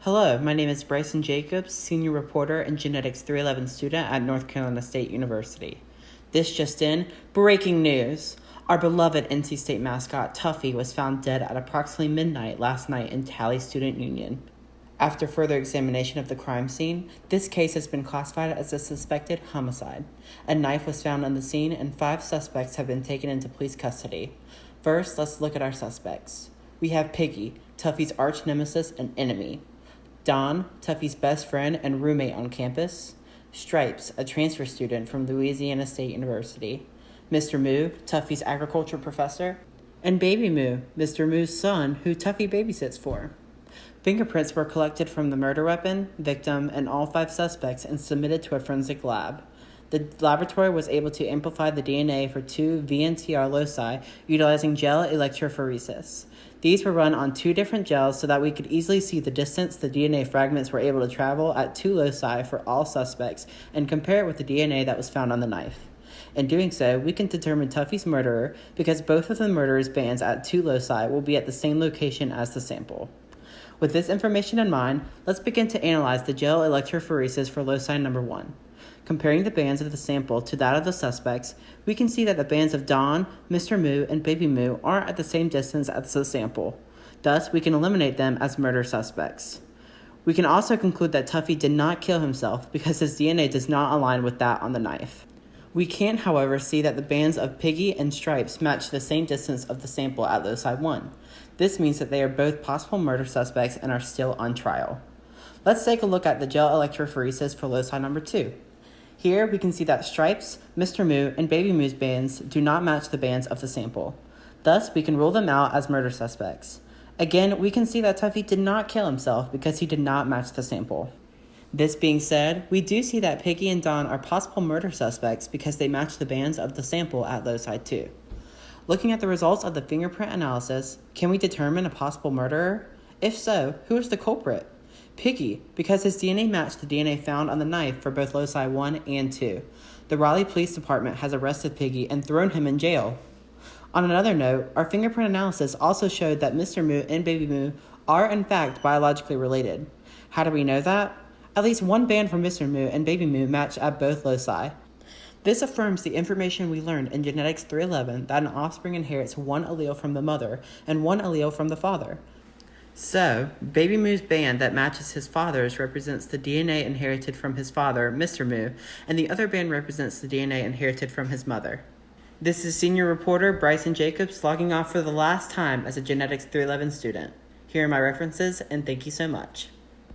Hello, my name is Bryson Jacobs, Senior Reporter and Genetics 311 student at North Carolina State University. This just in, breaking news! Our beloved NC State mascot, Tuffy, was found dead at approximately midnight last night in Tally Student Union. After further examination of the crime scene, this case has been classified as a suspected homicide. A knife was found on the scene and 5 suspects have been taken into police custody. First, let's look at our suspects. We have Piggy, Tuffy's arch nemesis and enemy. Don, Tuffy's best friend and roommate on campus. Stripes, a transfer student from Louisiana State University. Mr. Moo, Tuffy's agriculture professor. And Baby Moo, Mr. Moo's son, who Tuffy babysits for. Fingerprints were collected from the murder weapon, victim, and all 5 suspects and submitted to a forensic lab. The laboratory was able to amplify the DNA for 2 VNTR loci utilizing gel electrophoresis. These were run on 2 different gels so that we could easily see the distance the DNA fragments were able to travel at 2 loci for all suspects and compare it with the DNA that was found on the knife. In doing so, we can determine Tuffy's murderer because both of the murderer's bands at 2 loci will be at the same location as the sample. With this information in mind, let's begin to analyze the gel electrophoresis for loci number 1. Comparing the bands of the sample to that of the suspects, we can see that the bands of Don, Mr. Moo, and Baby Moo aren't at the same distance as the sample. Thus, we can eliminate them as murder suspects. We can also conclude that Tuffy did not kill himself because his DNA does not align with that on the knife. We can, however, see that the bands of Piggy and Stripes match the same distance of the sample at loci 1. This means that they are both possible murder suspects and are still on trial. Let's take a look at the gel electrophoresis for loci number 2. Here, we can see that Stripes, Mr. Moo, and Baby Moo's bands do not match the bands of the sample. Thus, we can rule them out as murder suspects. Again, we can see that Tuffy did not kill himself because he did not match the sample. This being said, we do see that Piggy and Don are possible murder suspects because they match the bands of the sample at loci 2. Looking at the results of the fingerprint analysis, can we determine a possible murderer? If so, who is the culprit? Piggy, because his DNA matched the DNA found on the knife for both loci 1 and 2. The Raleigh Police Department has arrested Piggy and thrown him in jail. On another note, our fingerprint analysis also showed that Mr. Moo and Baby Moo are in fact biologically related. How do we know that? At least one band from Mr. Moo and Baby Moo match at both loci. This affirms the information we learned in Genetics 311 that an offspring inherits 1 allele from the mother and 1 allele from the father. So, Baby Moo's band that matches his father's represents the DNA inherited from his father, Mr. Moo, and the other band represents the DNA inherited from his mother. This is Senior Reporter Bryson Jacobs logging off for the last time as a Genetics 311 student. Here are my references, and thank you so much.